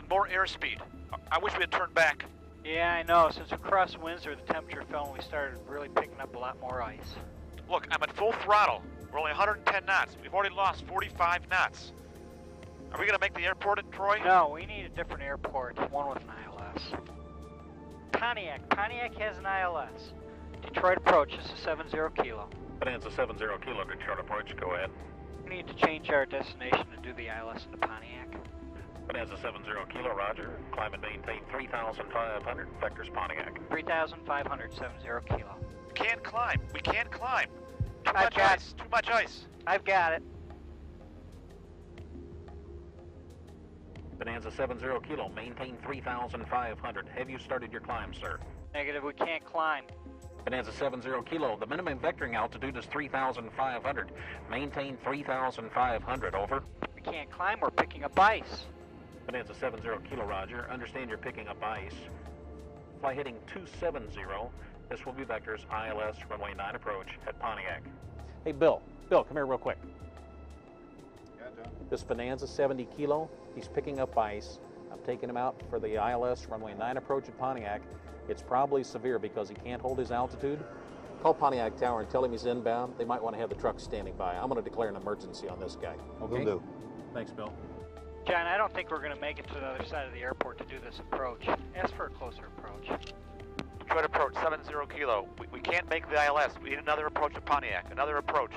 more airspeed. I wish we had turned back. Yeah, I know. Since we crossed Windsor, the temperature fell and we started really picking up a lot more ice. Look, I'm at full throttle. We're only 110 knots. We've already lost 45 knots. Are we going to make the airport at Troy? No, we need a different airport, one with an ILS. Pontiac. Pontiac has an ILS. Detroit approach, this is 70 Kilo. Bonanza 70 Kilo, Detroit approach, go ahead. We need to change our destination to do the ILS into Pontiac. Bonanza 70 Kilo, roger. Climb and maintain 3,500, vectors Pontiac. 3,500, 70 Kilo. We can't climb. We can't climb. Too I've much got ice. Too much ice. I've got it. Bonanza 70 Kilo, maintain 3,500. Have you started your climb, sir? Negative, we can't climb. Bonanza 70 Kilo, the minimum vectoring altitude is 3,500. Maintain 3,500, over. We can't climb, we're picking up ice. Bonanza 70 Kilo, roger. Understand you're picking up ice. Fly heading 270. This will be vectors ILS runway 9 approach at Pontiac. Hey, Bill, come here real quick. Yeah, John. This Bonanza 70 Kilo, he's picking up ice. I'm taking him out for the ILS runway 9 approach at Pontiac. It's probably severe because he can't hold his altitude. Call Pontiac Tower and tell him he's inbound. They might want to have the truck standing by. I'm going to declare an emergency on this guy. Okay? Will do. Thanks, Bill. John, I don't think we're going to make it to the other side of the airport to do this approach. Ask for a closer approach. Detroit approach, 70 Kilo. We can't make the ILS. We need another approach at Pontiac. Another approach.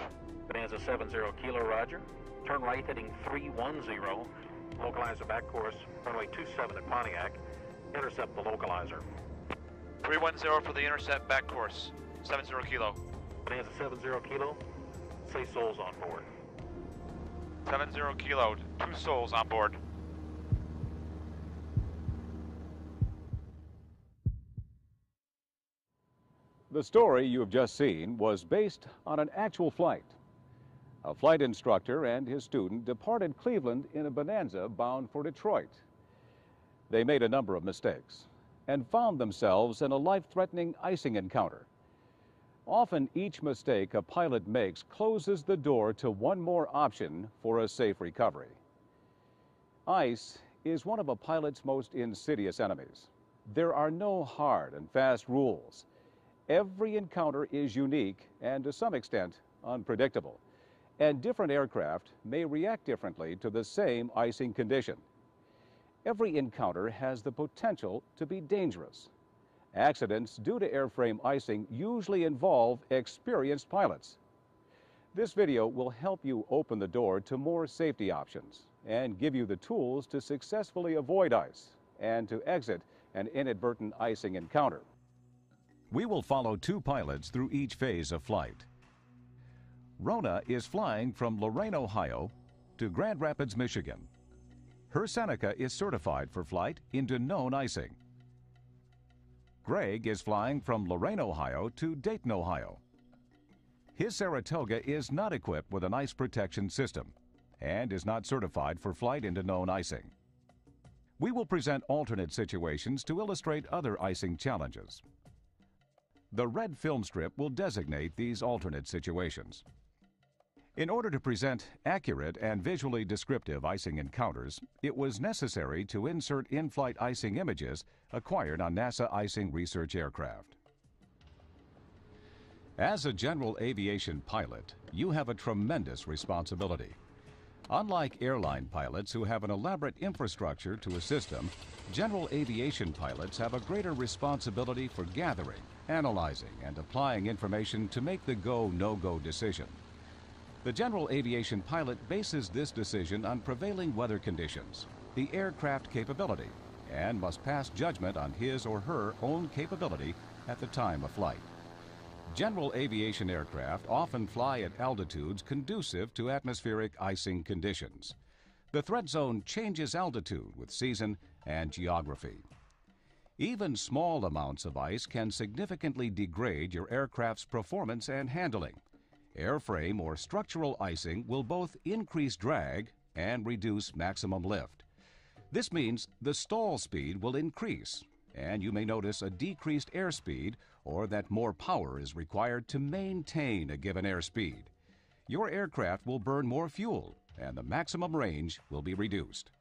Bonanza 70 Kilo, roger. Turn right heading 310. Localizer back course, runway 27 at Pontiac. Intercept the localizer. 310 for the intercept back course, 70 Kilo. Bonanza 70 Kilo, say souls on board. 70 Kilo, 2 souls on board. The story you have just seen was based on an actual flight. A flight instructor and his student departed Cleveland in a Bonanza bound for Detroit. They made a number of mistakes and found themselves in a life-threatening icing encounter. Often each mistake a pilot makes closes the door to one more option for a safe recovery. Ice is one of a pilot's most insidious enemies. There are no hard and fast rules. Every encounter is unique and to some extent unpredictable, and different aircraft may react differently to the same icing condition. Every encounter has the potential to be dangerous. Accidents due to airframe icing usually involve experienced pilots. This video will help you open the door to more safety options and give you the tools to successfully avoid ice and to exit an inadvertent icing encounter. We will follow 2 pilots through each phase of flight. Rona is flying from Lorain, Ohio to Grand Rapids, Michigan. Her Seneca is certified for flight into known icing. Greg is flying from Lorain, Ohio to Dayton, Ohio. His Saratoga is not equipped with an ice protection system and is not certified for flight into known icing. We will present alternate situations to illustrate other icing challenges. The red film strip will designate these alternate situations. In order to present accurate and visually descriptive icing encounters, it was necessary to insert in-flight icing images acquired on NASA icing research aircraft. As a general aviation pilot, you have a tremendous responsibility. Unlike airline pilots who have an elaborate infrastructure to assist them, general aviation pilots have a greater responsibility for gathering, analyzing, and applying information to make the go, no-go decision. The general aviation pilot bases this decision on prevailing weather conditions, the aircraft capability, and must pass judgment on his or her own capability at the time of flight. General aviation aircraft often fly at altitudes conducive to atmospheric icing conditions. The threat zone changes altitude with season and geography. Even small amounts of ice can significantly degrade your aircraft's performance and handling. Airframe or structural icing will both increase drag and reduce maximum lift. This means the stall speed will increase, and you may notice a decreased airspeed or that more power is required to maintain a given airspeed. Your aircraft will burn more fuel, and the maximum range will be reduced.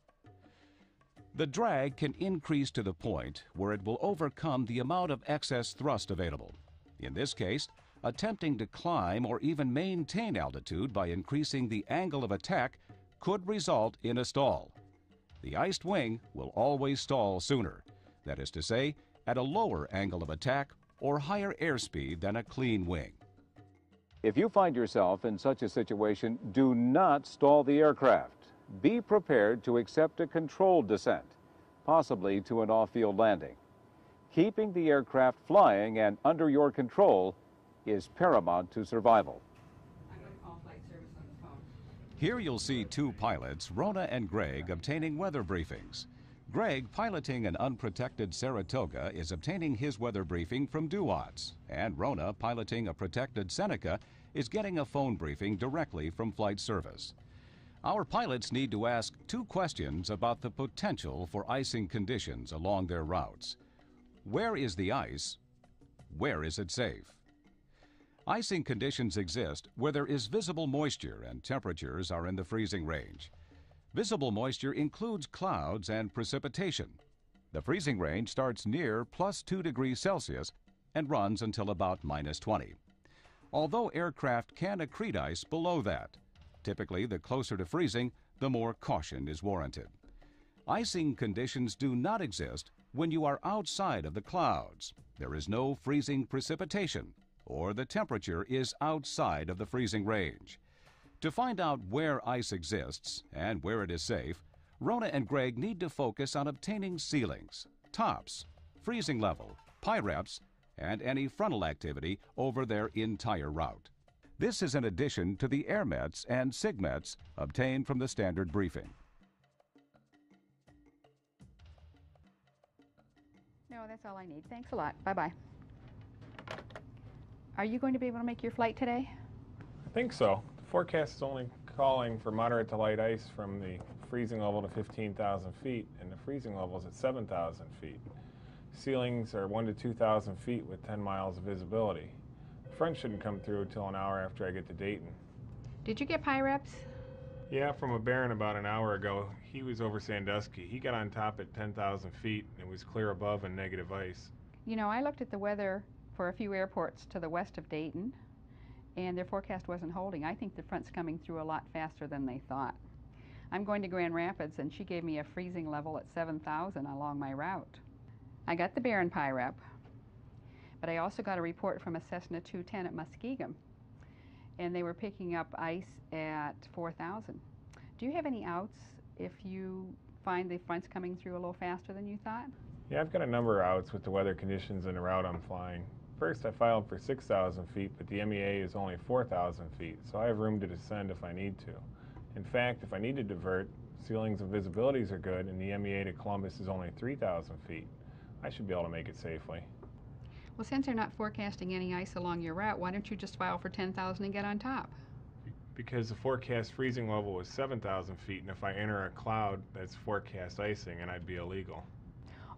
The drag can increase to the point where it will overcome the amount of excess thrust available. In this case, attempting to climb or even maintain altitude by increasing the angle of attack could result in a stall. The iced wing will always stall sooner, that is to say, at a lower angle of attack or higher airspeed than a clean wing. If you find yourself in such a situation, do not stall the aircraft. Be prepared to accept a controlled descent, possibly to an off-field landing. Keeping the aircraft flying and under your control is paramount to survival. I'm going to call flight service on the phone. Here you'll see two pilots, Rona and Greg, obtaining weather briefings. Greg, piloting an unprotected Saratoga, is obtaining his weather briefing from Duats, and Rona, piloting a protected Seneca, is getting a phone briefing directly from flight service. Our pilots need to ask two questions about the potential for icing conditions along their routes. Where is the ice? Where is it safe? Icing conditions exist where there is visible moisture and temperatures are in the freezing range. Visible moisture includes clouds and precipitation. The freezing range starts near +2 degrees Celsius and runs until about -20. Although aircraft can accrete ice below that. Typically, the closer to freezing, the more caution is warranted. Icing conditions do not exist when you are outside of the clouds. There is no freezing precipitation, or the temperature is outside of the freezing range. To find out where ice exists and where it is safe, Rona and Greg need to focus on obtaining ceilings, tops, freezing level, PIREPs, and any frontal activity over their entire route. This is in addition to the airmets and sigmets obtained from the standard briefing. No, that's all I need. Thanks a lot. Bye-bye. Are you going to be able to make your flight today? I think so. The forecast is only calling for moderate to light ice from the freezing level to 15,000 feet, and the freezing level is at 7,000 feet. Ceilings are 1,000 to 2,000 feet with 10 miles of visibility. The front shouldn't come through until an hour after I get to Dayton. Did you get PIREPs? Yeah, from a Baron about an hour ago. He was over Sandusky. He got on top at 10,000 feet and it was clear above and negative ice. You know, I looked at the weather for a few airports to the west of Dayton, and their forecast wasn't holding. I think the front's coming through a lot faster than they thought. I'm going to Grand Rapids, and she gave me a freezing level at 7,000 along my route. I got the Baron PIREP, but I also got a report from a Cessna 210 at Muskegon, and they were picking up ice at 4,000. Do you have any outs if you find the front's coming through a little faster than you thought? Yeah, I've got a number of outs with the weather conditions and the route I'm flying. First, I filed for 6,000 feet, but the MEA is only 4,000 feet, so I have room to descend if I need to. In fact, if I need to divert, ceilings and visibilities are good, and the MEA to Columbus is only 3,000 feet. I should be able to make it safely. Well, since they're not forecasting any ice along your route, why don't you just file for 10,000 and get on top? Because the forecast freezing level was 7,000 feet, and if I enter a cloud, that's forecast icing, and I'd be illegal.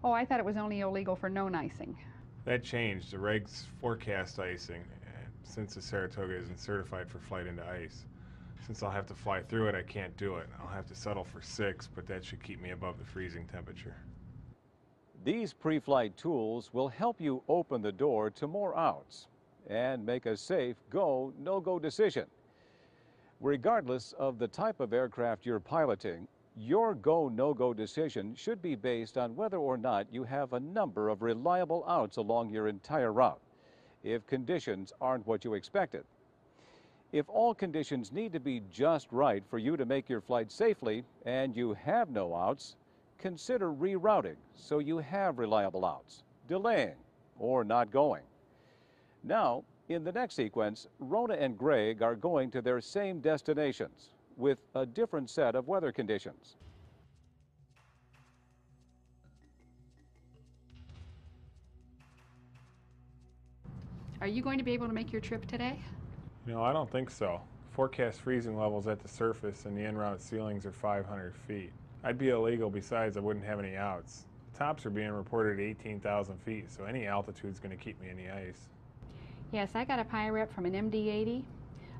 Oh, I thought it was only illegal for known icing. That changed. The regs forecast icing, since the Saratoga isn't certified for flight into ice. Since I'll have to fly through it, I can't do it. I'll have to settle for 6, but that should keep me above the freezing temperature. These pre-flight tools will help you open the door to more outs and make a safe go, no-go decision. Regardless of the type of aircraft you're piloting, your go, no-go decision should be based on whether or not you have a number of reliable outs along your entire route, if conditions aren't what you expected. If all conditions need to be just right for you to make your flight safely and you have no outs, consider rerouting so you have reliable outs, delaying, or not going. Now, in the next sequence, Rona and Greg are going to their same destinations with a different set of weather conditions. Are you going to be able to make your trip today? No, I don't think so. Forecast freezing levels at the surface and the en route ceilings are 500 feet. I'd be illegal, besides I wouldn't have any outs. The tops are being reported at 18,000 feet, so any altitude's going to keep me in the ice. Yes, I got a PIREP from an MD-80.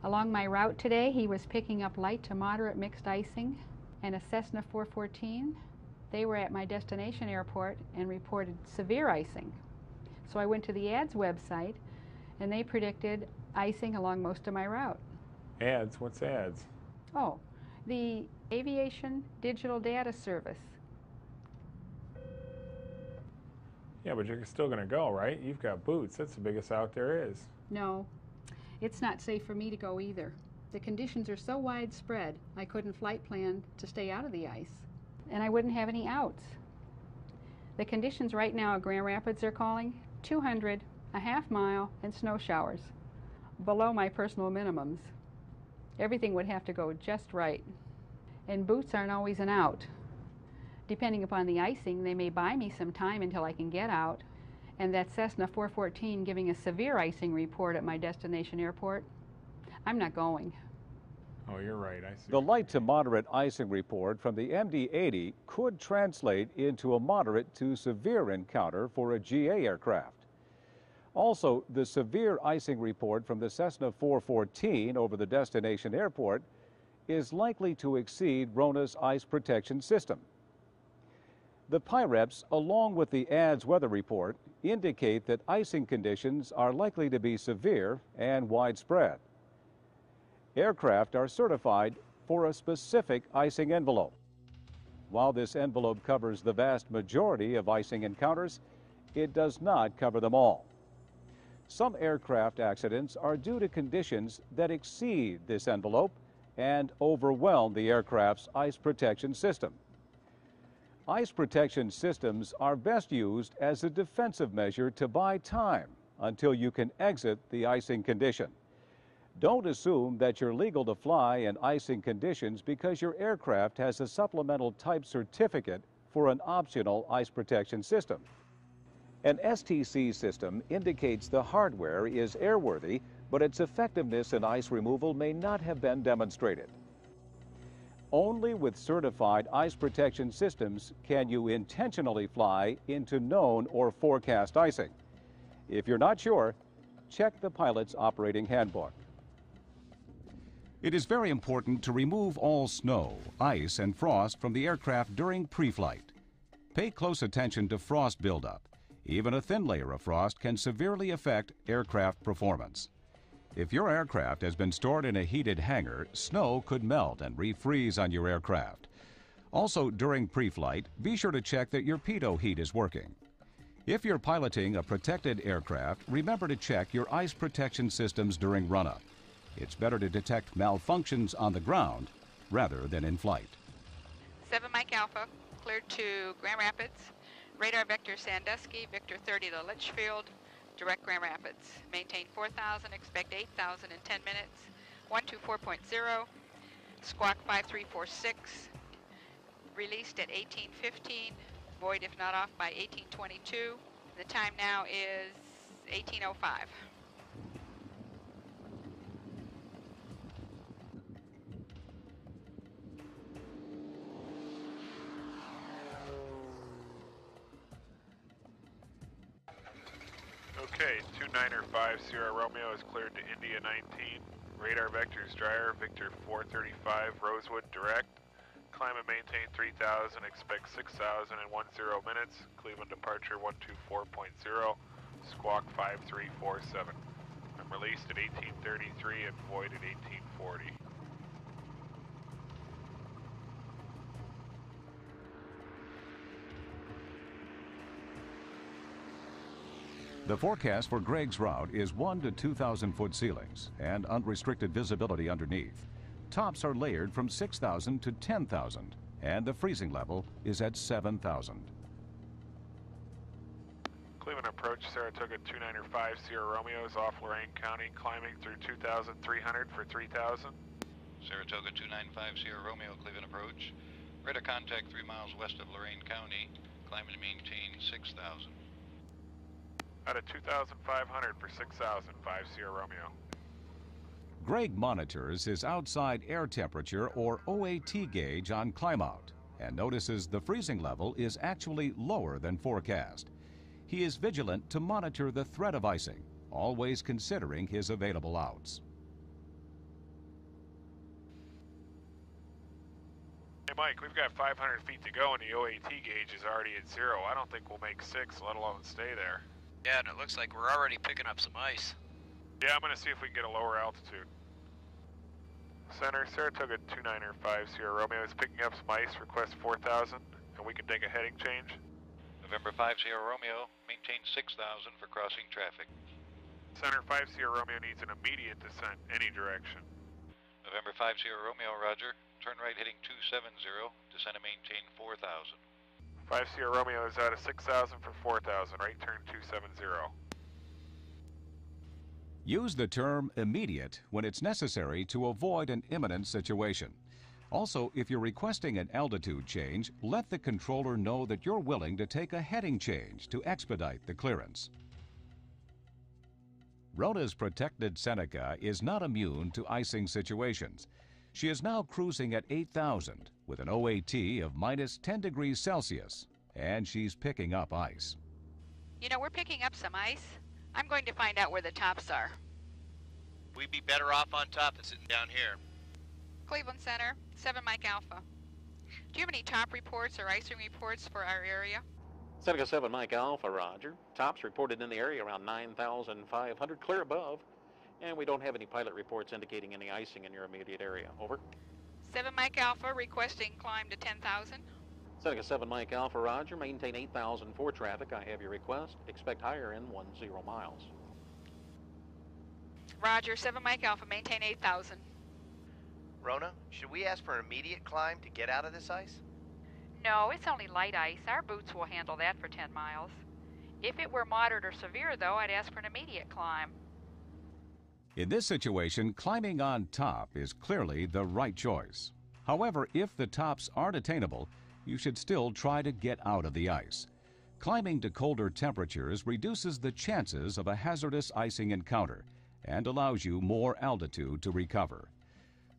Along my route today, he was picking up light to moderate mixed icing, and a Cessna 414 They were at my destination airport and reported severe icing. So I went to the ADS website, and they predicted icing along most of my route. Ads? What's ads? Oh, the Aviation Digital Data Service. Yeah, but you're still going to go, right? You've got boots. That's the biggest out there is. No, it's not safe for me to go either. The conditions are so widespread, I couldn't flight plan to stay out of the ice. And I wouldn't have any outs. The conditions right now at Grand Rapids are calling 200, a half mile, and snow showers. Below my personal minimums. Everything would have to go just right. And boots aren't always an out. Depending upon the icing, they may buy me some time until I can get out. And that Cessna 414 giving a severe icing report at my destination airport, I'm not going. Oh, you're right. I see. The light to moderate icing report from the MD-80 could translate into a moderate to severe encounter for a GA aircraft. Also, the severe icing report from the Cessna 414 over the destination airport is likely to exceed RONA's ice protection system. The PIREPs, along with the ADS weather report, indicate that icing conditions are likely to be severe and widespread. Aircraft are certified for a specific icing envelope. While this envelope covers the vast majority of icing encounters, it does not cover them all. Some aircraft accidents are due to conditions that exceed this envelope and overwhelm the aircraft's ice protection system. Ice protection systems are best used as a defensive measure to buy time until you can exit the icing condition. Don't assume that you're legal to fly in icing conditions because your aircraft has a supplemental type certificate for an optional ice protection system. An STC system indicates the hardware is airworthy, but its effectiveness in ice removal may not have been demonstrated. Only with certified ice protection systems can you intentionally fly into known or forecast icing. If you're not sure, check the pilot's operating handbook. It is very important to remove all snow, ice, and frost from the aircraft during pre-flight. Pay close attention to frost buildup. Even a thin layer of frost can severely affect aircraft performance. If your aircraft has been stored in a heated hangar, snow could melt and refreeze on your aircraft. Also, during pre-flight, be sure to check that your pitot heat is working. If you're piloting a protected aircraft, remember to check your ice protection systems during run-up. It's better to detect malfunctions on the ground rather than in flight. 7 Mike Alpha, cleared to Grand Rapids. Radar vector Sandusky, Victor 30 to Litchfield, direct Grand Rapids. Maintain 4,000, expect 8,000 in 10 minutes. 124.0, squawk 5346, released at 18:15, void if not off by 18:22. The time now is 18:05. Okay, 2950 Sierra Romeo is cleared to India 19. Radar vectors Dryer, Victor 435, Rosewood direct. Climb and maintain 3000, expect 6000 in 10 minutes. Cleveland departure 124.0, squawk 5347. I'm released at 1833 and void at 1840. The forecast for Greg's route is 1,000 to 2,000 foot ceilings and unrestricted visibility underneath. Tops are layered from 6,000 to 10,000, and the freezing level is at 7,000. Cleveland approach, Saratoga 2905 Sierra Romeo is off Lorain County, climbing through 2,300 for 3,000. Saratoga 295 Sierra Romeo, Cleveland approach. Radar contact 3 miles west of Lorain County, climbing to maintain 6,000. Out of 2,500 for 6,000, 5 Sierra Romeo. Greg monitors his outside air temperature or OAT gauge on climb out and notices the freezing level is actually lower than forecast. He is vigilant to monitor the threat of icing, always considering his available outs. Mike, we've got 500 feet to go and the OAT gauge is already at 0. I don't think we'll make 6, let alone stay there. Yeah, and it looks like we're already picking up some ice. Yeah, I'm going to see if we can get a lower altitude. Center, Saratoga 2950 Romeo is picking up some ice, request 4,000, and we can take a heading change. November 50 Romeo, maintain 6,000 for crossing traffic. Center 50 Romeo needs an immediate descent, any direction. November 50 Romeo, roger. Turn right heading 270, descend and maintain 4,000. 50 Romeo is out of 6,000 for 4,000, right turn 270. Use the term immediate when it's necessary to avoid an imminent situation. Also, if you're requesting an altitude change, let the controller know that you're willing to take a heading change to expedite the clearance. Rhoda's protected Seneca is not immune to icing situations. She is now cruising at 8,000 with an OAT of minus 10 degrees Celsius, and she's picking up ice. You know, we're picking up some ice. I'm going to find out where the tops are. We'd be better off on top than sitting down here. Cleveland Center, 7 Mike Alpha. Do you have any top reports or icing reports for our area? Seneca 7 Mike Alpha, roger. Tops reported in the area around 9,500, clear above. And we don't have any pilot reports indicating any icing in your immediate area. Over. 7 Mike Alpha, requesting climb to 10,000. Seneca 7 Mike Alpha, roger. Maintain 8,000 for traffic. I have your request. Expect higher in 10 miles. Roger, 7 Mike Alpha, maintain 8,000. Rona, should we ask for an immediate climb to get out of this ice? No, it's only light ice. Our boots will handle that for 10 miles. If it were moderate or severe, though, I'd ask for an immediate climb. In this situation, climbing on top is clearly the right choice. However, if the tops aren't attainable, you should still try to get out of the ice. Climbing to colder temperatures reduces the chances of a hazardous icing encounter and allows you more altitude to recover.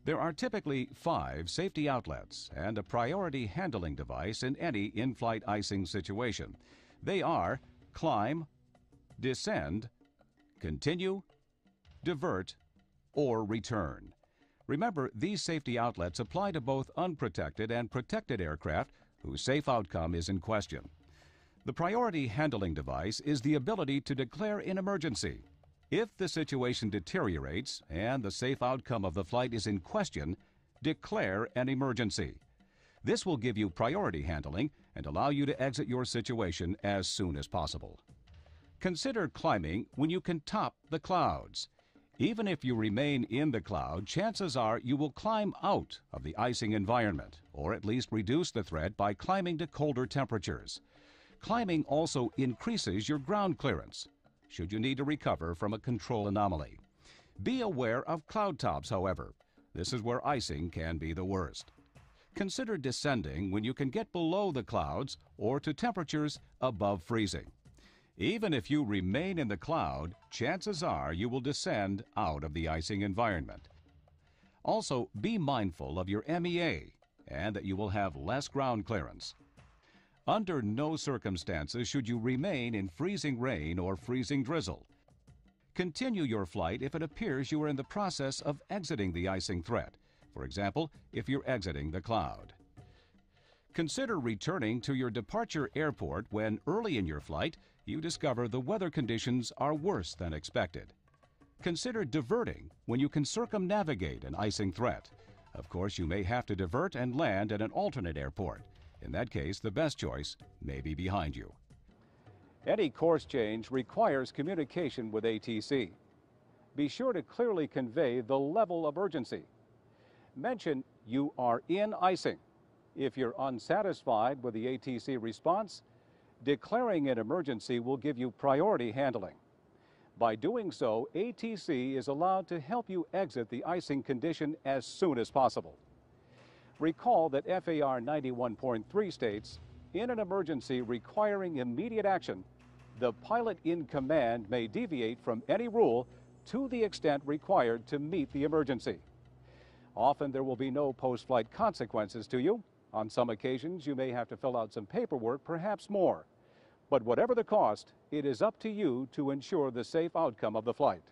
There are typically 5 safety outlets and a priority handling device in any in-flight icing situation. They are climb, descend, continue, divert, or return. Remember, these safety outlets apply to both unprotected and protected aircraft whose safe outcome is in question. The priority handling device is the ability to declare an emergency. If the situation deteriorates and the safe outcome of the flight is in question, declare an emergency. This will give you priority handling and allow you to exit your situation as soon as possible. Consider climbing when you can top the clouds. Even if you remain in the cloud, chances are you will climb out of the icing environment, or at least reduce the threat by climbing to colder temperatures. Climbing also increases your ground clearance, should you need to recover from a control anomaly. Be aware of cloud tops, however. This is where icing can be the worst. Consider descending when you can get below the clouds or to temperatures above freezing. Even if you remain in the cloud, chances are you will descend out of the icing environment. Also, be mindful of your MEA and that you will have less ground clearance. Under no circumstances should you remain in freezing rain or freezing drizzle. Continue your flight if it appears you are in the process of exiting the icing threat. For example, if you're exiting the cloud. Consider returning to your departure airport when early in your flight you discover the weather conditions are worse than expected. Consider diverting when you can circumnavigate an icing threat. Of course, you may have to divert and land at an alternate airport. In that case, the best choice may be behind you. Any course change requires communication with ATC. Be sure to clearly convey the level of urgency. Mention you are in icing. If you're unsatisfied with the ATC response, declaring an emergency will give you priority handling. By doing so, ATC is allowed to help you exit the icing condition as soon as possible. Recall that FAR 91.3 states, in an emergency requiring immediate action, the pilot in command may deviate from any rule to the extent required to meet the emergency. Often there will be no post-flight consequences to you. On some occasions, you may have to fill out some paperwork, perhaps more. But whatever the cost, it is up to you to ensure the safe outcome of the flight.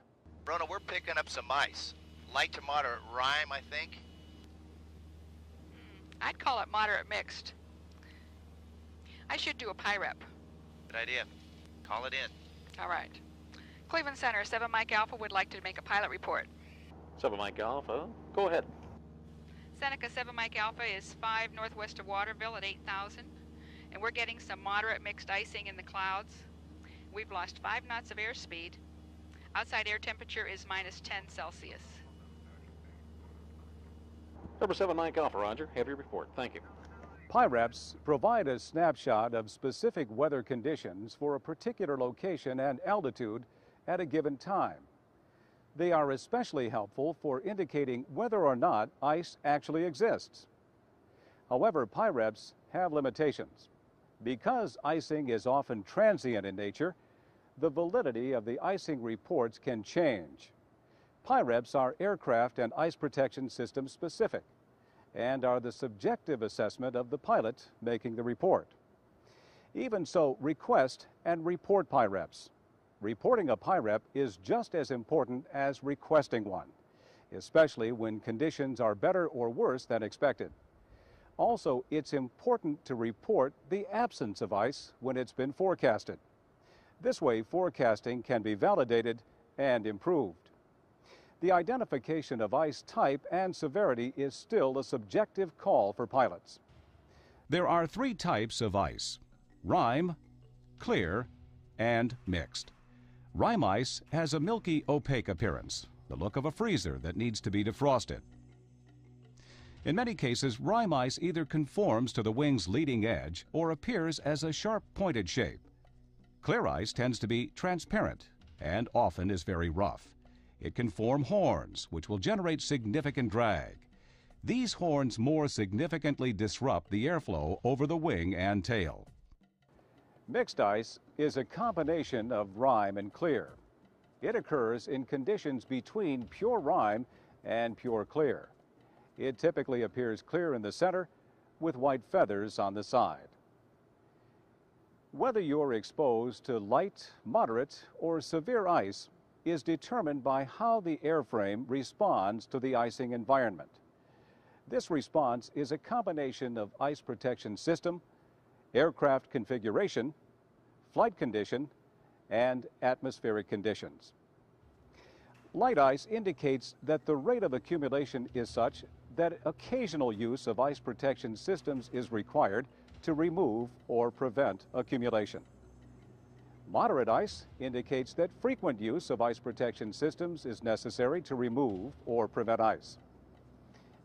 Rona, we're picking up some ice. Light to moderate rime, I think. I'd call it moderate mixed. I should do a PIREP. Good idea. Call it in. All right. Cleveland Center, 7 Mike Alpha would like to make a pilot report. 7 Mike Alpha, go ahead. Seneca 7 Mike Alpha is 5 northwest of Waterville at 8,000, and we're getting some moderate mixed icing in the clouds. We've lost 5 knots of airspeed. Outside air temperature is minus 10 Celsius. Number 7 Mike Alpha, Roger. Have your report. Thank you. PIREPs provide a snapshot of specific weather conditions for a particular location and altitude at a given time. They are especially helpful for indicating whether or not ice actually exists. However, PIREPs have limitations. Because icing is often transient in nature, the validity of the icing reports can change. PIREPs are aircraft and ice protection system specific and are the subjective assessment of the pilot making the report. Even so, request and report PIREPs. Reporting a PIREP is just as important as requesting one, especially when conditions are better or worse than expected. Also, it's important to report the absence of ice when it's been forecasted. This way, forecasting can be validated and improved. The identification of ice type and severity is still a subjective call for pilots. There are 3 types of ice: rime, clear, and mixed. Rime ice has a milky, opaque appearance, the look of a freezer that needs to be defrosted. In many cases, rime ice either conforms to the wing's leading edge or appears as a sharp pointed shape. Clear ice tends to be transparent and often is very rough. It can form horns, which will generate significant drag. These horns more significantly disrupt the airflow over the wing and tail. Mixed ice is a combination of rime and clear. It occurs in conditions between pure rime and pure clear. It typically appears clear in the center with white feathers on the side. Whether you're exposed to light, moderate, or severe ice is determined by how the airframe responds to the icing environment. This response is a combination of ice protection system, aircraft configuration, flight condition, and atmospheric conditions. Light ice indicates that the rate of accumulation is such that occasional use of ice protection systems is required to remove or prevent accumulation. Moderate ice indicates that frequent use of ice protection systems is necessary to remove or prevent ice.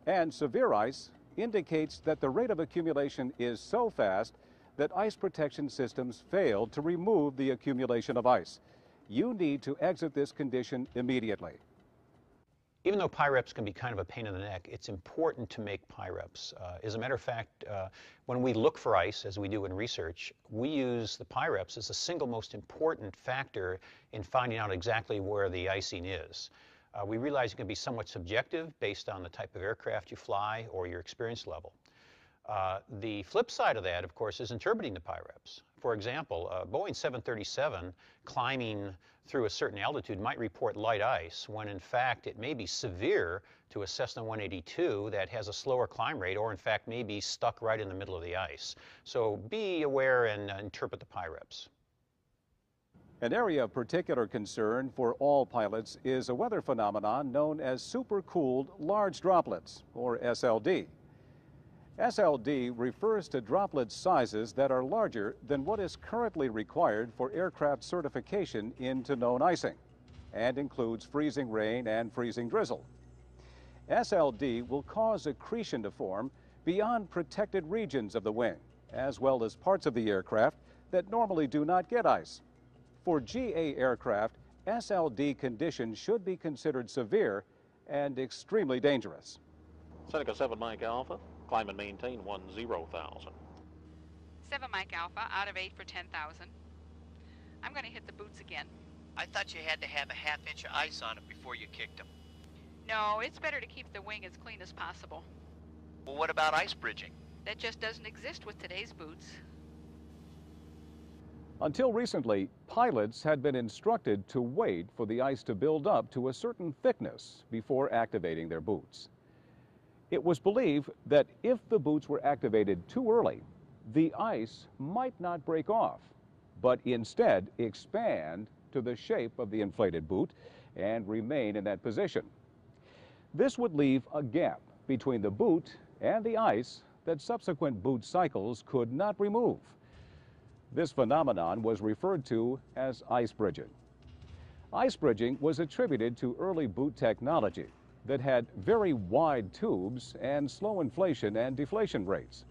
And severe ice indicates that the rate of accumulation is so fast that ice protection systems fail to remove the accumulation of ice. You need to exit this condition immediately. Even though PIREPs can be kind of a pain in the neck, it's important to make PIREPs. As a matter of fact, when we look for ice, as we do in research, we use the PIREPs as the single most important factor in finding out exactly where the icing is. We realize it can be somewhat subjective based on the type of aircraft you fly or your experience level. The flip side of that, of course, is interpreting the PIREPs. For example, Boeing 737 climbing through a certain altitude might report light ice when in fact it may be severe to a Cessna 182 that has a slower climb rate, or in fact may be stuck right in the middle of the ice. So be aware and interpret the PIREPs. An area of particular concern for all pilots is a weather phenomenon known as supercooled large droplets, or SLD. SLD refers to droplet sizes that are larger than what is currently required for aircraft certification into known icing, and includes freezing rain and freezing drizzle. SLD will cause accretion to form beyond protected regions of the wing, as well as parts of the aircraft that normally do not get ice. For GA aircraft, SLD conditions should be considered severe and extremely dangerous. Seneca 7 Mike Alpha, climb and maintain 10,000. 7 Mike Alpha, out of 8 for 10,000. I'm going to hit the boots again. I thought you had to have a half-inch of ice on it before you kicked them. No, it's better to keep the wing as clean as possible. Well, what about ice bridging? That just doesn't exist with today's boots. Until recently, pilots had been instructed to wait for the ice to build up to a certain thickness before activating their boots. It was believed that if the boots were activated too early, the ice might not break off, but instead expand to the shape of the inflated boot and remain in that position. This would leave a gap between the boot and the ice that subsequent boot cycles could not remove. This phenomenon was referred to as ice bridging. Ice bridging was attributed to early boot technology that had very wide tubes and slow inflation and deflation rates.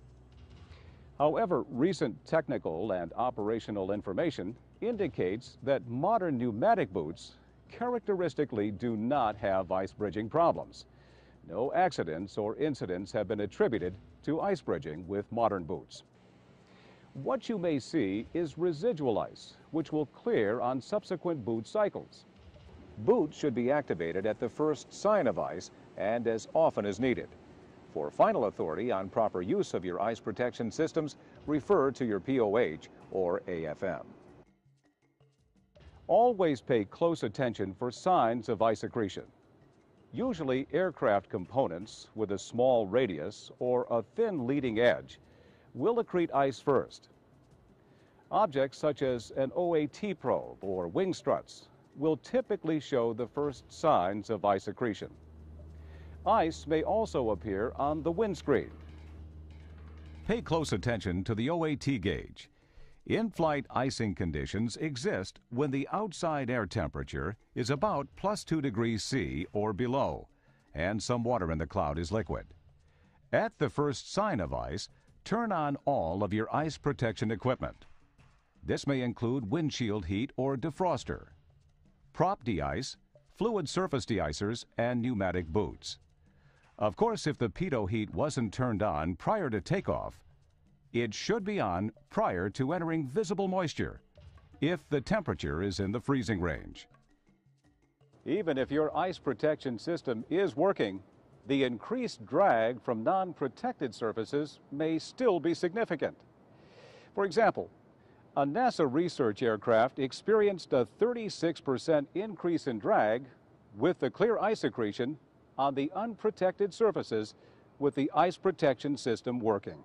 However, recent technical and operational information indicates that modern pneumatic boots characteristically do not have ice bridging problems. No accidents or incidents have been attributed to ice bridging with modern boots. What you may see is residual ice, which will clear on subsequent boot cycles. Boots should be activated at the first sign of ice and as often as needed. For final authority on proper use of your ice protection systems, refer to your POH or AFM. Always pay close attention for signs of ice accretion. Usually aircraft components with a small radius or a thin leading edge will accrete ice first. Objects such as an OAT probe or wing struts will typically show the first signs of ice accretion. Ice may also appear on the windscreen. Pay close attention to the OAT gauge. In-flight icing conditions exist when the outside air temperature is about +2 degrees C or below, and some water in the cloud is liquid. At the first sign of ice, turn on all of your ice protection equipment. This may include windshield heat or defroster, prop de-ice, fluid surface de-icers, and pneumatic boots. Of course, if the pitot heat wasn't turned on prior to takeoff, it should be on prior to entering visible moisture, if the temperature is in the freezing range. Even if your ice protection system is working, the increased drag from non-protected surfaces may still be significant. For example, a NASA research aircraft experienced a 36% increase in drag with the clear ice accretion on the unprotected surfaces with the ice protection system working.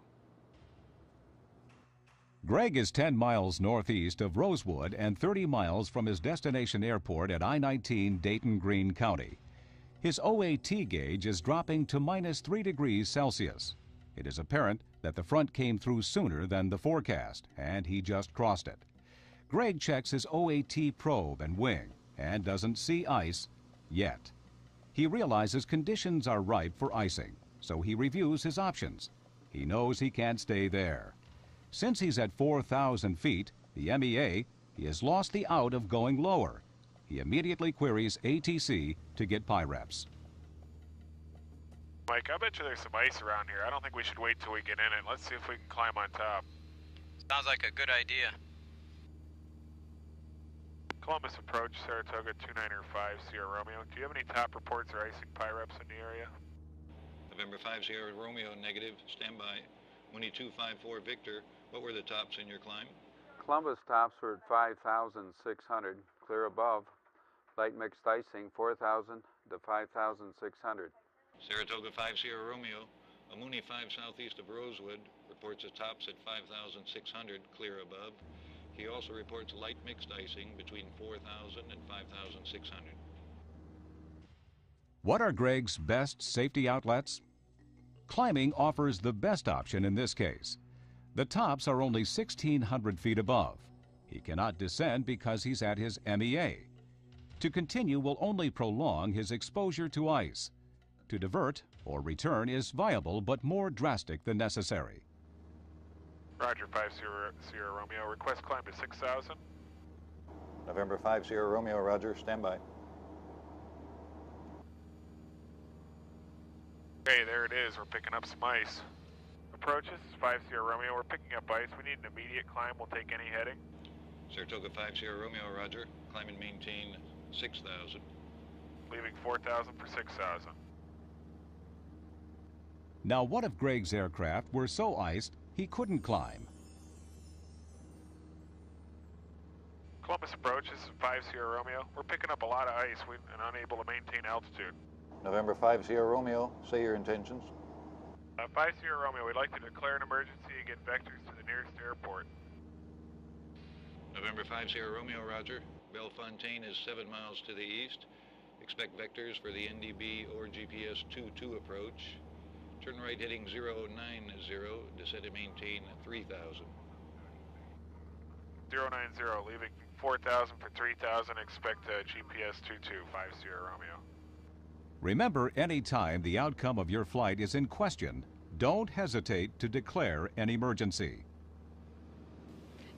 Greg is 10 miles northeast of Rosewood and 30 miles from his destination airport at I-19 Dayton-Greene County. His OAT gauge is dropping to -3 degrees Celsius. It is apparent that the front came through sooner than the forecast, and he just crossed it. Greg checks his OAT probe and wing and doesn't see ice yet. He realizes conditions are ripe for icing, so he reviews his options. He knows he can't stay there. Since he's at 4,000 feet, the MEA, he has lost the out of going lower. He immediately queries ATC to get PIREPs. Mike, I bet you there's some ice around here. I don't think we should wait till we get in it. Let's see if we can climb on top. Sounds like a good idea. Columbus approach, Saratoga 295 Sierra Romeo. Do you have any top reports or icing PIREPs in the area? November 5 Sierra Romeo, negative. Stand by. Winnie 254 Victor. What were the tops in your climb? Columbus tops were at 5,600, clear above. Light mixed icing, 4,000 to 5,600. Saratoga 5 Sierra Romeo. Amuni 5 southeast of Rosewood reports the tops at 5,600, clear above. He also reports light mixed icing between 4,000 and 5,600. What are Greg's best safety outlets? Climbing offers the best option in this case. The tops are only 1,600 feet above. He cannot descend because he's at his MEA. To continue will only prolong his exposure to ice. To divert or return is viable but more drastic than necessary. Roger, 5 Sierra Romeo. Request climb to 6,000. November 5 Sierra Romeo, roger, stand by. Okay, there it is. We're picking up some ice. Approaches, 5 Sierra Romeo. We're picking up ice. We need an immediate climb. We'll take any heading. Saratoga 5 Sierra Romeo, roger. Climb and maintain 6,000. Leaving 4,000 for 6,000. Now what if Greg's aircraft were so iced he couldn't climb? Columbus approaches, 5 Sierra Romeo. We're picking up a lot of ice and unable to maintain altitude. November 5 Sierra Romeo, say your intentions. 5 Sierra Romeo, we'd like to declare an emergency and get vectors to the nearest airport. November 5 Sierra Romeo, roger. Bellefontaine is 7 miles to the east. Expect vectors for the NDB or GPS 22 approach. Turn right heading 090, descend and maintain 3000. 090, leaving 4000 for 3000, expect GPS 22, 5 Sierra Romeo. Remember, any time the outcome of your flight is in question, don't hesitate to declare an emergency.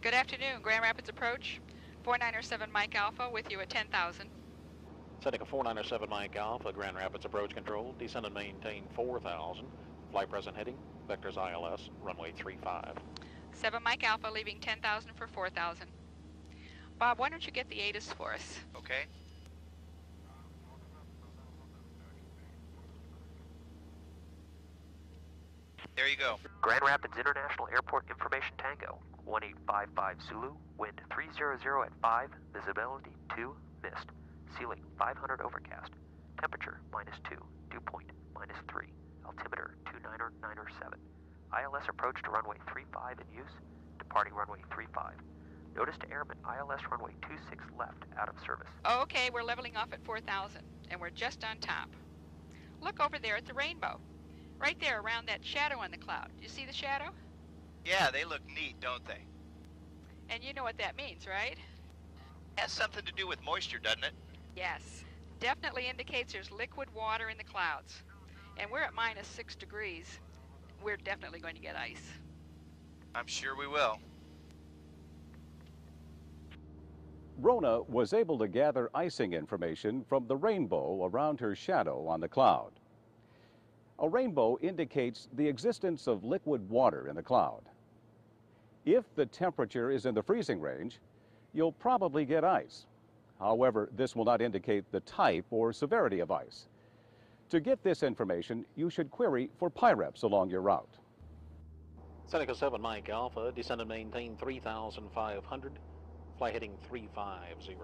Good afternoon, Grand Rapids approach. 497 Mike Alpha with you at 10,000. Setting a 497 Mike Alpha, Grand Rapids approach control, descend and maintain 4,000. Flight present heading, vectors ILS, runway 35. 7 Mike Alpha leaving 10,000 for 4,000. Bob, why don't you get the ATIS for us? Okay. There you go. Grand Rapids International Airport Information Tango, 1855 Zulu, wind 300 at 5, visibility 2, mist, ceiling 500 overcast, temperature -2, dew point -3, altimeter 29907. ILS approach to runway 35 in use, departing runway 35. Notice to airmen, ILS runway 26 left, out of service. Okay, we're leveling off at 4,000, and we're just on top. Look over there at the rainbow. Right there around that shadow on the cloud. You see the shadow? Yeah, they look neat, don't they? And you know what that means, right? Has something to do with moisture, doesn't it? Yes. Definitely indicates there's liquid water in the clouds. And we're at -6 degrees. We're definitely going to get ice. I'm sure we will. Rona was able to gather icing information from the rainbow around her shadow on the cloud. A rainbow indicates the existence of liquid water in the cloud. If the temperature is in the freezing range, you'll probably get ice. However, this will not indicate the type or severity of ice. To get this information, you should query for PIREPs along your route. Seneca 7 Mike Alpha, descend and maintain 3,500. Fly heading 350.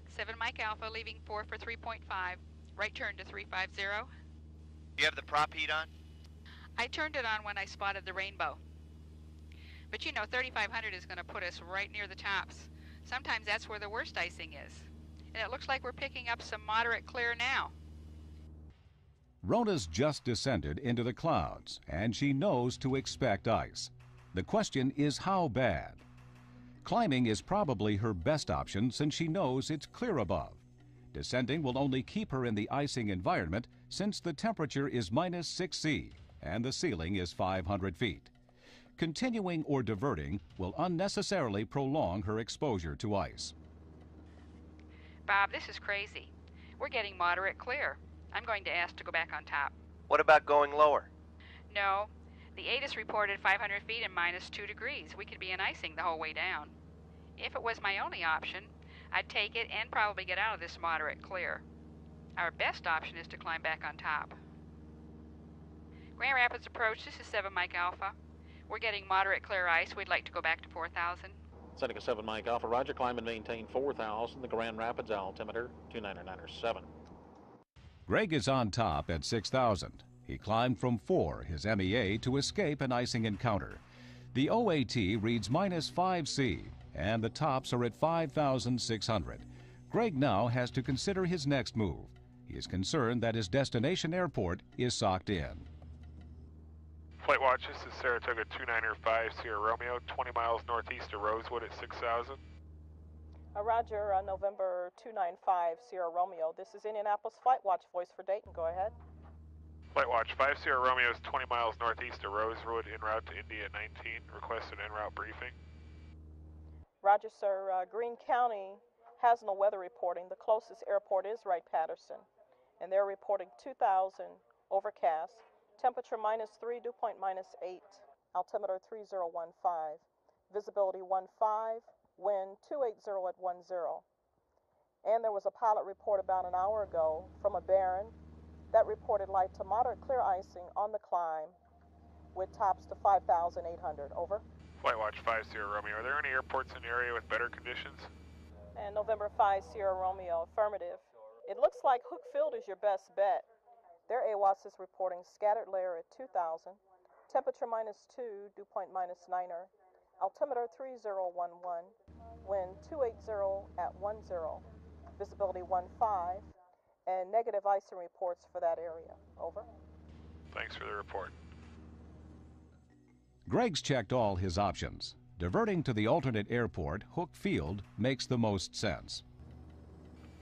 7 Mike Alpha leaving 4 for 3.5. Right turn to 350. You have the prop heat on? I turned it on when I spotted the rainbow. But you know, 3,500 is going to put us right near the tops. Sometimes that's where the worst icing is. And it looks like we're picking up some moderate clear now. Rona's just descended into the clouds, and she knows to expect ice. The question is how bad? Climbing is probably her best option since she knows it's clear above. Descending will only keep her in the icing environment since the temperature is -6°C and the ceiling is 500 feet. Continuing or diverting will unnecessarily prolong her exposure to ice. Bob, this is crazy. We're getting moderate clear. I'm going to ask to go back on top. What about going lower? No. The ATIS reported 500 feet and -2 degrees. We could be in icing the whole way down. If it was my only option, I'd take it and probably get out of this moderate clear. Our best option is to climb back on top. Grand Rapids approach, this is 7 Mike Alpha. We're getting moderate clear ice. We'd like to go back to 4,000. Seneca 7 Mike Alpha, roger, climb and maintain 4,000. The Grand Rapids altimeter 29907. Greg is on top at 6,000. He climbed from 4, his MEA, to escape an icing encounter. The OAT reads -5°C, and the tops are at 5,600. Greg now has to consider his next move. He is concerned that his destination airport is socked in. Flight watch, this is Saratoga 295 Sierra Romeo, 20 miles northeast of Rosewood at 6,000. Roger, November 295 Sierra Romeo. This is Indianapolis Flight Watch, voice for Dayton. Go ahead. Flight watch, 5 Sierra Romeo is 20 miles northeast of Rosewood, en route to India 19. Requested en route briefing. Roger, sir. Greene County has no weather reporting. The closest airport is Wright-Patterson, and they're reporting 2,000 overcast, temperature -3, dew point -8, altimeter 3015, visibility 15, wind 280 at 10. And there was a pilot report about an hour ago from a Baron that reported light to moderate clear icing on the climb with tops to 5,800. Over. Flight watch, 5 Sierra Romeo. Are there any airports in the area with better conditions? And November 5 Sierra Romeo, affirmative. It looks like Hook Field is your best bet. Their AWAS is reporting scattered layer at 2,000, Temperature -2, dew point -9er. Altimeter 3011. Wind 280 at 10. Visibility 15. And negative icing reports for that area. Over. Thanks for the report. Greg's checked all his options. Diverting to the alternate airport, Hook Field, makes the most sense.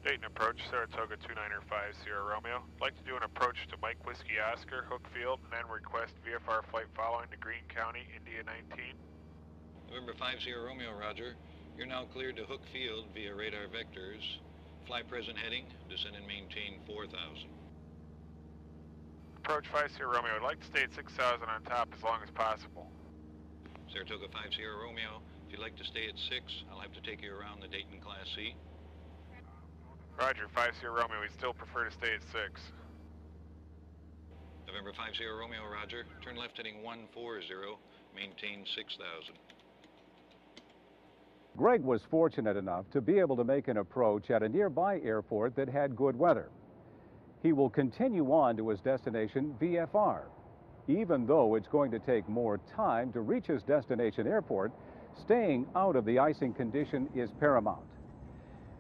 Dayton approach, Saratoga 2905 Sierra Romeo. Like to do an approach to Mike Whiskey Oscar, Hook Field, and then request VFR flight following to Greene County, India 19. November 5 Sierra Romeo, roger. You're now cleared to Hook Field via radar vectors. Fly present heading, descend and maintain 4,000. Approach 5 Sierra Romeo. I'd like to stay at 6,000 on top as long as possible. Saratoga 5 Sierra Romeo, if you'd like to stay at 6, I'll have to take you around the Dayton Class C. Roger, 5 Sierra Romeo. We still prefer to stay at 6. November 5 Sierra Romeo, roger. Turn left heading 140, maintain 6,000. Greg was fortunate enough to be able to make an approach at a nearby airport that had good weather. He will continue on to his destination, VFR. Even though it's going to take more time to reach his destination airport, staying out of the icing condition is paramount.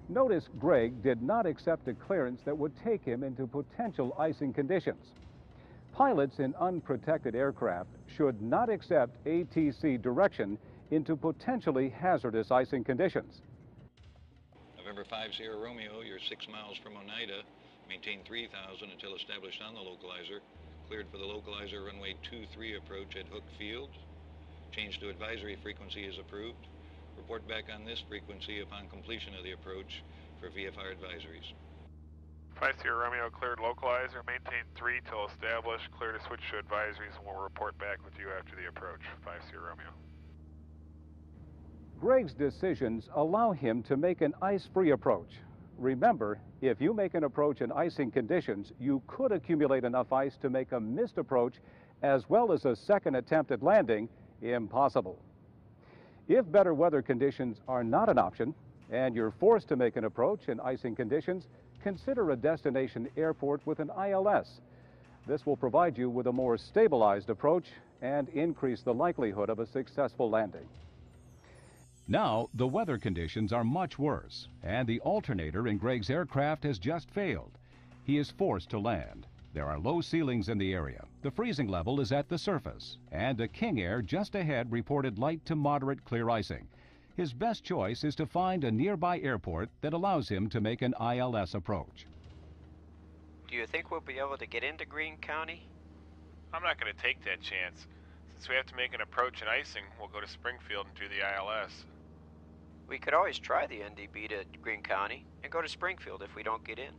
Notice Greg did not accept a clearance that would take him into potential icing conditions. Pilots in unprotected aircraft should not accept ATC direction into potentially hazardous icing conditions. November 5 Sierra Romeo, you're 6 miles from Oneida. Maintain 3,000 until established on the localizer. Cleared for the localizer runway 23 approach at Hook Field. Change to advisory frequency is approved. Report back on this frequency upon completion of the approach for VFR advisories. 5 Sierra Romeo cleared localizer. Maintain 3 till established. Clear to switch to advisories, and we'll report back with you after the approach. 5 Sierra Romeo. Greg's decisions allow him to make an ice-free approach. Remember, if you make an approach in icing conditions, you could accumulate enough ice to make a missed approach as well as a second attempt at landing impossible. If better weather conditions are not an option and you're forced to make an approach in icing conditions, consider a destination airport with an ILS. This will provide you with a more stabilized approach and increase the likelihood of a successful landing. Now, the weather conditions are much worse, and the alternator in Greg's aircraft has just failed. He is forced to land. There are low ceilings in the area. The freezing level is at the surface, and a King Air just ahead reported light to moderate clear icing. His best choice is to find a nearby airport that allows him to make an ILS approach. Do you think we'll be able to get into Greene County? I'm not going to take that chance. Since we have to make an approach in icing, we'll go to Springfield and do the ILS. We could always try the NDB to Greene County and go to Springfield if we don't get in.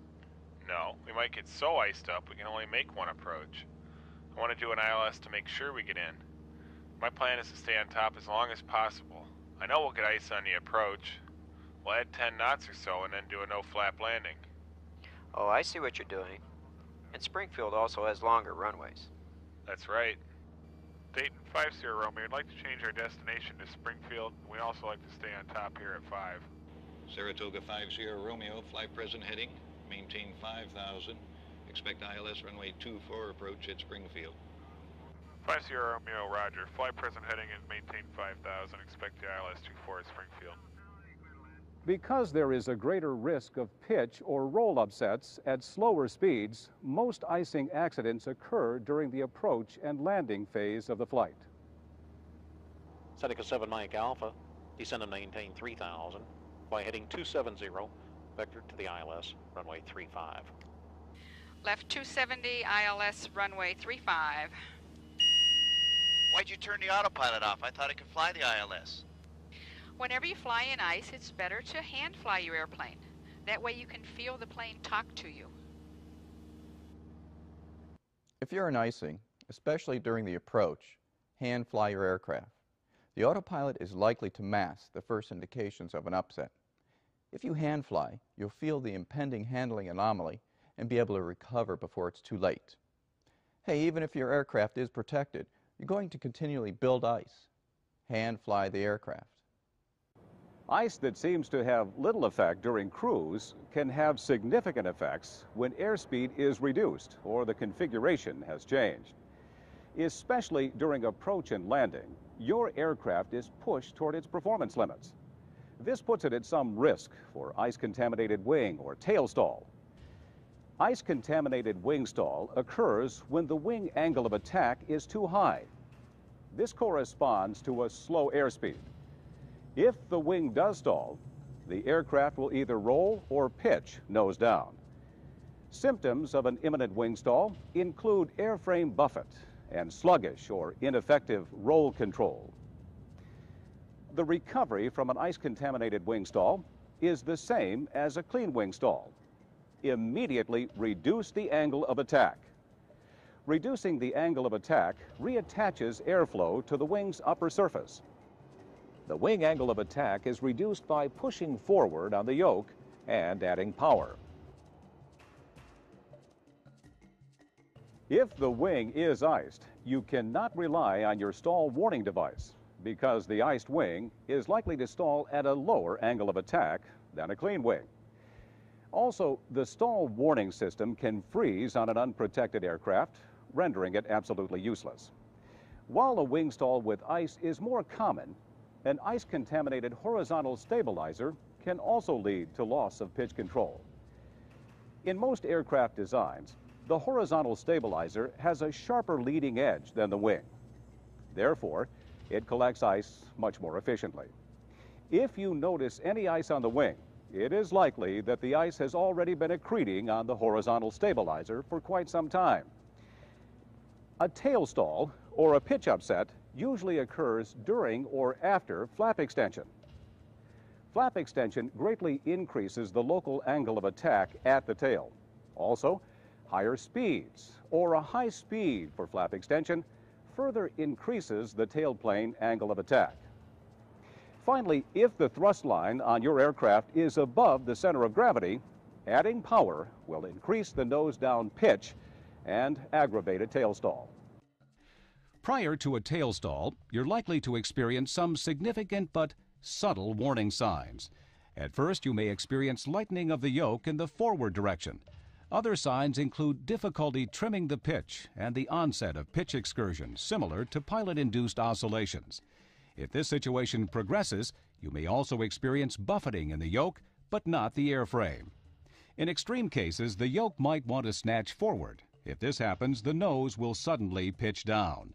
No, we might get so iced up we can only make one approach. I want to do an ILS to make sure we get in. My plan is to stay on top as long as possible. I know we'll get ice on the approach. We'll add 10 knots or so and then do a no-flap landing. Oh, I see what you're doing. And Springfield also has longer runways. That's right. Dayton 5 Sierra Romeo, we'd like to change our destination to Springfield. We also like to stay on top here at 5. Saratoga 5 Sierra Romeo, fly present heading, maintain 5,000. Expect ILS runway 24 approach at Springfield. 5 Sierra Romeo, roger. Fly present heading and maintain 5,000. Expect the ILS 24 at Springfield. Because there is a greater risk of pitch or roll upsets at slower speeds, most icing accidents occur during the approach and landing phase of the flight. Seneca 7 Mike Alpha, descend and maintain 3,000. Fly heading 270, vector to the ILS, runway 35. Left 270, ILS runway 35. Why'd you turn the autopilot off? I thought it could fly the ILS. Whenever you fly in ice, it's better to hand fly your airplane. That way you can feel the plane talk to you. If you're in icing, especially during the approach, hand fly your aircraft. The autopilot is likely to mask the first indications of an upset. If you hand fly, you'll feel the impending handling anomaly and be able to recover before it's too late. Hey, even if your aircraft is protected, you're going to continually build ice. Hand fly the aircraft. Ice that seems to have little effect during cruise can have significant effects when airspeed is reduced or the configuration has changed. Especially during approach and landing, your aircraft is pushed toward its performance limits. This puts it at some risk for ice-contaminated wing or tail stall. Ice-contaminated wing stall occurs when the wing angle of attack is too high. This corresponds to a slow airspeed. If the wing does stall, the aircraft will either roll or pitch nose down. Symptoms of an imminent wing stall include airframe buffet and sluggish or ineffective roll control. The recovery from an ice-contaminated wing stall is the same as a clean wing stall. Immediately reduce the angle of attack. Reducing the angle of attack reattaches airflow to the wing's upper surface. The wing angle of attack is reduced by pushing forward on the yoke and adding power. If the wing is iced, you cannot rely on your stall warning device because the iced wing is likely to stall at a lower angle of attack than a clean wing. Also, the stall warning system can freeze on an unprotected aircraft, rendering it absolutely useless. While a wing stall with ice is more common, an ice-contaminated horizontal stabilizer can also lead to loss of pitch control. In most aircraft designs, the horizontal stabilizer has a sharper leading edge than the wing. Therefore, it collects ice much more efficiently. If you notice any ice on the wing, it is likely that the ice has already been accreting on the horizontal stabilizer for quite some time. A tail stall or a pitch upset usually occurs during or after flap extension. Flap extension greatly increases the local angle of attack at the tail. Also, higher speeds or a high speed for flap extension further increases the tailplane angle of attack. Finally, if the thrust line on your aircraft is above the center of gravity, adding power will increase the nose-down pitch and aggravate a tail stall. Prior to a tail stall, you're likely to experience some significant but subtle warning signs. At first, you may experience lightening of the yoke in the forward direction. Other signs include difficulty trimming the pitch and the onset of pitch excursion, similar to pilot-induced oscillations. If this situation progresses, you may also experience buffeting in the yoke, but not the airframe. In extreme cases, the yoke might want to snatch forward. If this happens, the nose will suddenly pitch down.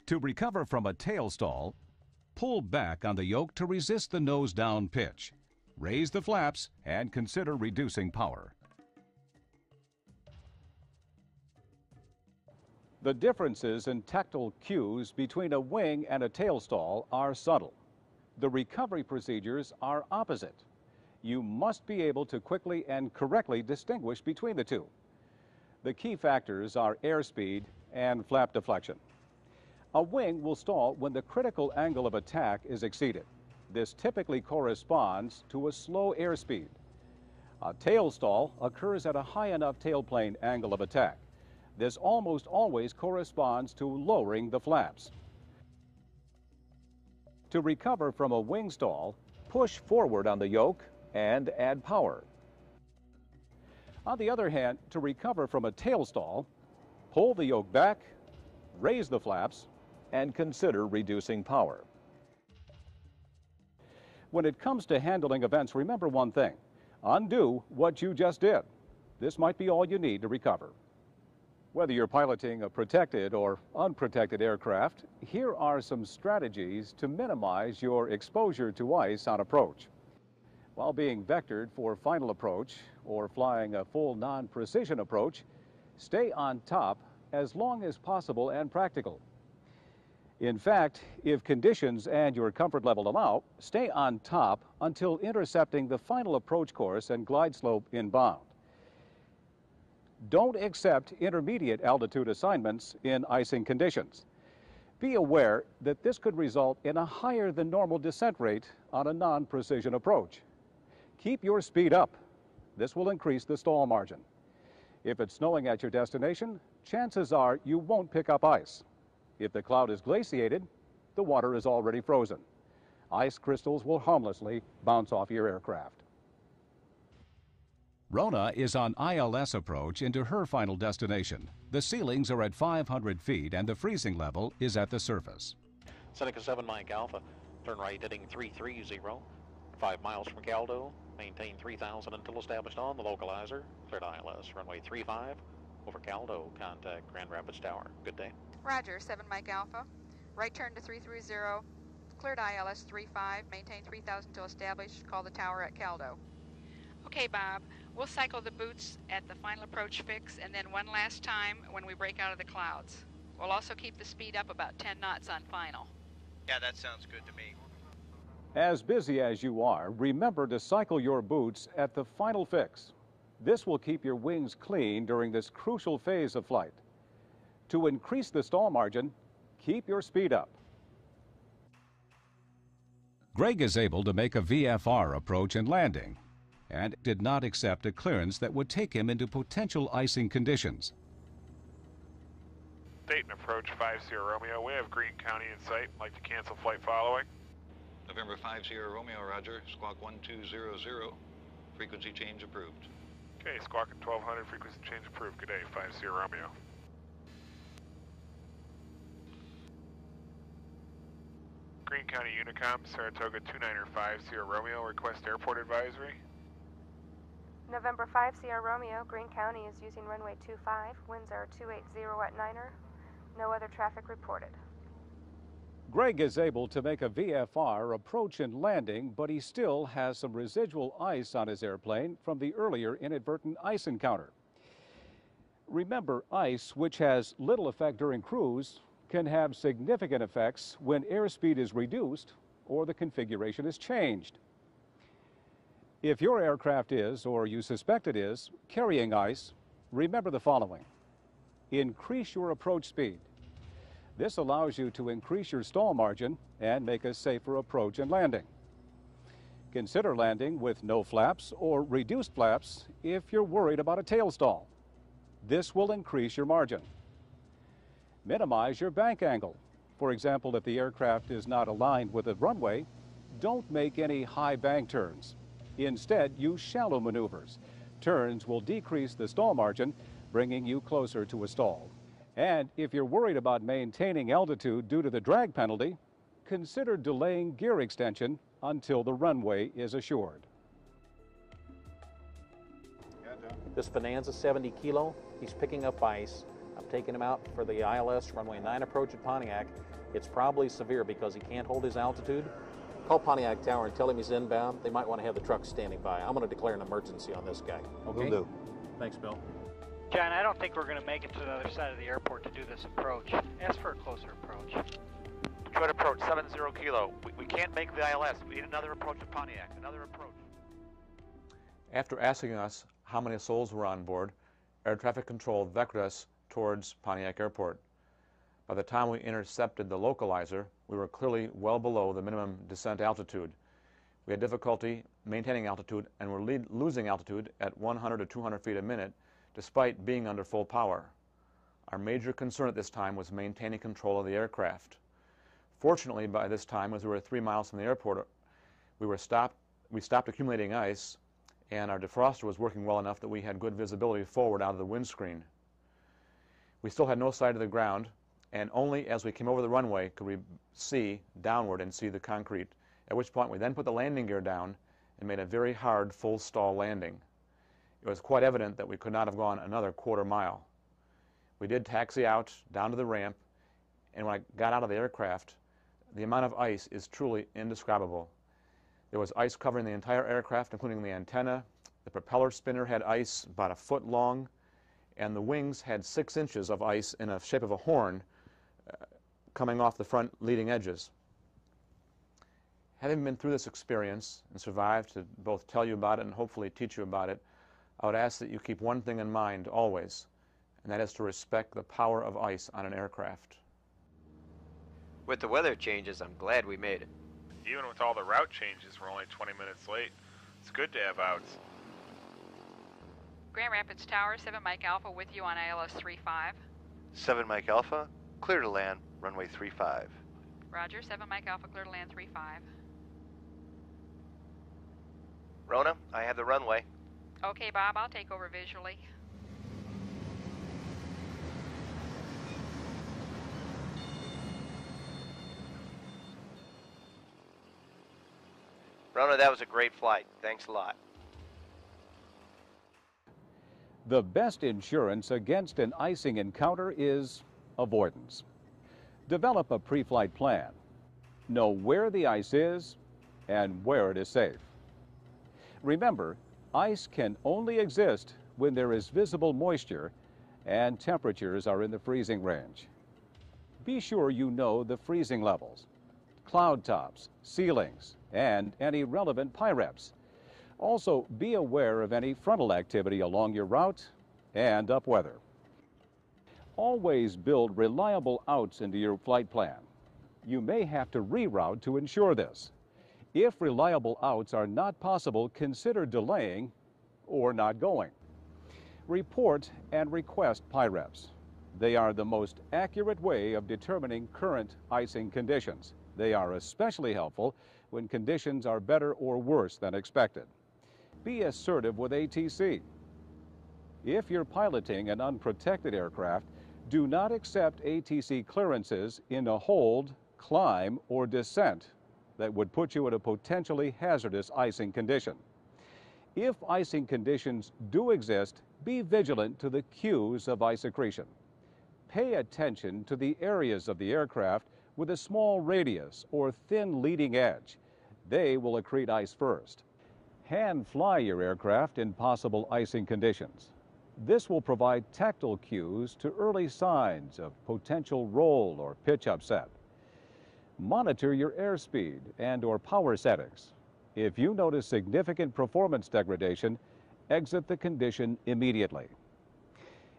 To recover from a tail stall, pull back on the yoke to resist the nose-down pitch. Raise the flaps and consider reducing power. The differences in tactile cues between a wing and a tail stall are subtle. The recovery procedures are opposite. You must be able to quickly and correctly distinguish between the two. The key factors are airspeed and flap deflection. A wing will stall when the critical angle of attack is exceeded. This typically corresponds to a slow airspeed. A tail stall occurs at a high enough tailplane angle of attack. This almost always corresponds to lowering the flaps. To recover from a wing stall, push forward on the yoke and add power. On the other hand, to recover from a tail stall, pull the yoke back, raise the flaps, and consider reducing power. When it comes to handling events, remember one thing: undo what you just did. This might be all you need to recover. Whether you're piloting a protected or unprotected aircraft, here are some strategies to minimize your exposure to ice on approach. While being vectored for final approach or flying a full non-precision approach, stay on top as long as possible and practical. In fact, if conditions and your comfort level allow, stay on top until intercepting the final approach course and glide slope inbound. Don't accept intermediate altitude assignments in icing conditions. Be aware that this could result in a higher than normal descent rate on a non-precision approach. Keep your speed up. This will increase the stall margin. If it's snowing at your destination, chances are you won't pick up ice. If the cloud is glaciated, the water is already frozen. Ice crystals will harmlessly bounce off your aircraft. Rona is on ILS approach into her final destination. The ceilings are at 500 feet and the freezing level is at the surface. Seneca 7 Mike Alpha, turn right heading 330, 5 miles from Caldo, maintain 3,000 until established on the localizer, cleared ILS, runway 35, over Caldo, contact Grand Rapids Tower. Good day. Roger, 7 Mike Alpha. Right turn to 330, cleared ILS 35, maintain 3,000 till established, call the tower at Caldo. Okay, Bob, we'll cycle the boots at the final approach fix and then one last time when we break out of the clouds. We'll also keep the speed up about 10 knots on final. Yeah, that sounds good to me. As busy as you are, remember to cycle your boots at the final fix. This will keep your wings clean during this crucial phase of flight. To increase the stall margin, keep your speed up. Greg is able to make a VFR approach and landing and did not accept a clearance that would take him into potential icing conditions. Dayton approach 50 Romeo. We have Greene County in sight. Like to cancel flight following. November 50 Romeo, roger. Squawk 1200. Frequency change approved. Okay, squawk at 1200. Frequency change approved. Good day, 50 Romeo. Greene County Unicom, Saratoga 2950 Romeo. Request airport advisory. November 5 Sierra Romeo, Greene County is using runway 25. Winds are 280 at Niner. No other traffic reported. Greg is able to make a VFR approach and landing, but he still has some residual ice on his airplane from the earlier inadvertent ice encounter. Remember, ice, which has little effect during cruise, can have significant effects when airspeed is reduced or the configuration is changed. If your aircraft is, or you suspect it is, carrying ice, remember the following. Increase your approach speed. This allows you to increase your stall margin and make a safer approach and landing. Consider landing with no flaps or reduced flaps if you're worried about a tail stall. This will increase your margin. Minimize your bank angle. For example, if the aircraft is not aligned with the runway, don't make any high bank turns. Instead, use shallow maneuvers. Turns will decrease the stall margin, bringing you closer to a stall. And if you're worried about maintaining altitude due to the drag penalty, consider delaying gear extension until the runway is assured. This Bonanza 70 kilo, he's picking up ice. I'm taking him out for the ILS runway 9 approach at Pontiac. It's probably severe because he can't hold his altitude. Call Pontiac Tower and tell him he's inbound. They might want to have the truck standing by. I'm going to declare an emergency on this guy. Okay? Will do. Thanks, Bill. John, I don't think we're going to make it to the other side of the airport to do this approach. Ask for a closer approach. Detroit approach 70 kilo. We can't make the ILS. We need another approach to Pontiac. Another approach. After asking us how many souls were on board, air traffic control vectored us towards Pontiac Airport. By the time we intercepted the localizer, we were clearly well below the minimum descent altitude. We had difficulty maintaining altitude and were losing altitude at 100 to 200 feet a minute, despite being under full power. Our major concern at this time was maintaining control of the aircraft. Fortunately, by this time, as we were 3 miles from the airport, we stopped accumulating ice, and our defroster was working well enough that we had good visibility forward out of the windscreen. We still had no sight of the ground, and only as we came over the runway could we see downward and see the concrete, at which point we then put the landing gear down and made a very hard full stall landing. It was quite evident that we could not have gone another quarter mile. We did taxi out down to the ramp, and when I got out of the aircraft, the amount of ice is truly indescribable. There was ice covering the entire aircraft, including the antenna. The propeller spinner had ice about a foot long, and the wings had 6 inches of ice in the shape of a horn coming off the front leading edges. Having been through this experience and survived to both tell you about it and hopefully teach you about it, I would ask that you keep one thing in mind always, and that is to respect the power of ice on an aircraft. With the weather changes, I'm glad we made it. Even with all the route changes, we're only 20 minutes late. It's good to have outs. Grand Rapids Tower, 7 Mike Alpha with you on ILS 35. 7 Mike Alpha, clear to land, runway 35. Roger, 7 Mike Alpha, clear to land 35. Rona, I have the runway. Okay, Bob, I'll take over visually. Rona, that was a great flight. Thanks a lot. The best insurance against an icing encounter is avoidance. Develop a pre-flight plan. Know where the ice is and where it is safe. Remember, ice can only exist when there is visible moisture and temperatures are in the freezing range. Be sure you know the freezing levels, cloud tops, ceilings, and any relevant PIREPs. Also, be aware of any frontal activity along your route and upweather. Always build reliable outs into your flight plan. You may have to reroute to ensure this. If reliable outs are not possible, consider delaying or not going. Report and request PIREPs. They are the most accurate way of determining current icing conditions. They are especially helpful when conditions are better or worse than expected. Be assertive with ATC. If you're piloting an unprotected aircraft, do not accept ATC clearances in a hold, climb, or descent that would put you in a potentially hazardous icing condition. If icing conditions do exist, be vigilant to the cues of ice accretion. Pay attention to the areas of the aircraft with a small radius or thin leading edge. They will accrete ice first. Hand fly your aircraft in possible icing conditions. This will provide tactile cues to early signs of potential roll or pitch upset. Monitor your airspeed and/or power settings. If you notice significant performance degradation, exit the condition immediately.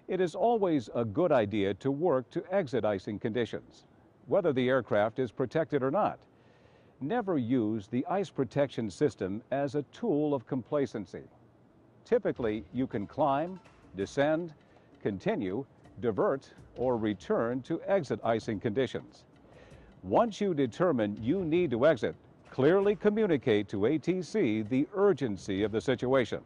It is always a good idea to work to exit icing conditions, whether the aircraft is protected or not. Never use the ice protection system as a tool of complacency. Typically, you can climb, descend, continue, divert, or return to exit icing conditions. Once you determine you need to exit, clearly communicate to ATC the urgency of the situation.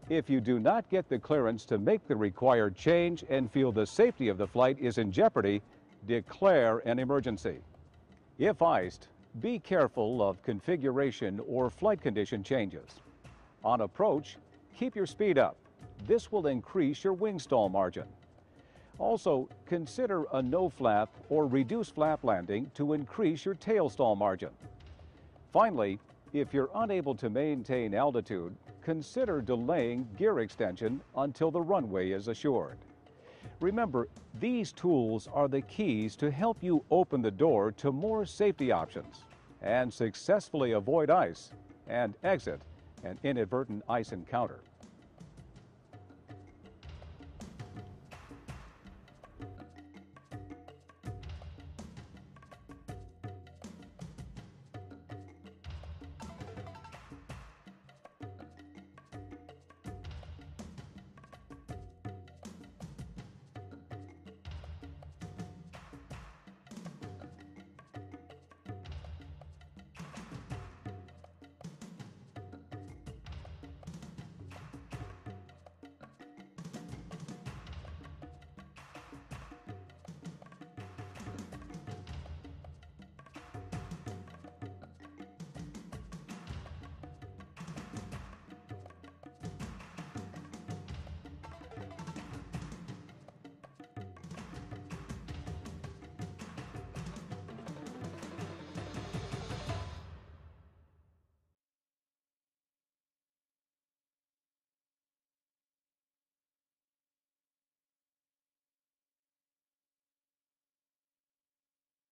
If you do not get the clearance to make the required change and feel the safety of the flight is in jeopardy, declare an emergency. If iced, be careful of configuration or flight condition changes. On approach, keep your speed up. This will increase your wing stall margin. Also, consider a no-flap or reduced flap landing to increase your tail stall margin. Finally, if you're unable to maintain altitude, consider delaying gear extension until the runway is assured. Remember, these tools are the keys to help you open the door to more safety options and successfully avoid ice and exit an inadvertent ice encounter.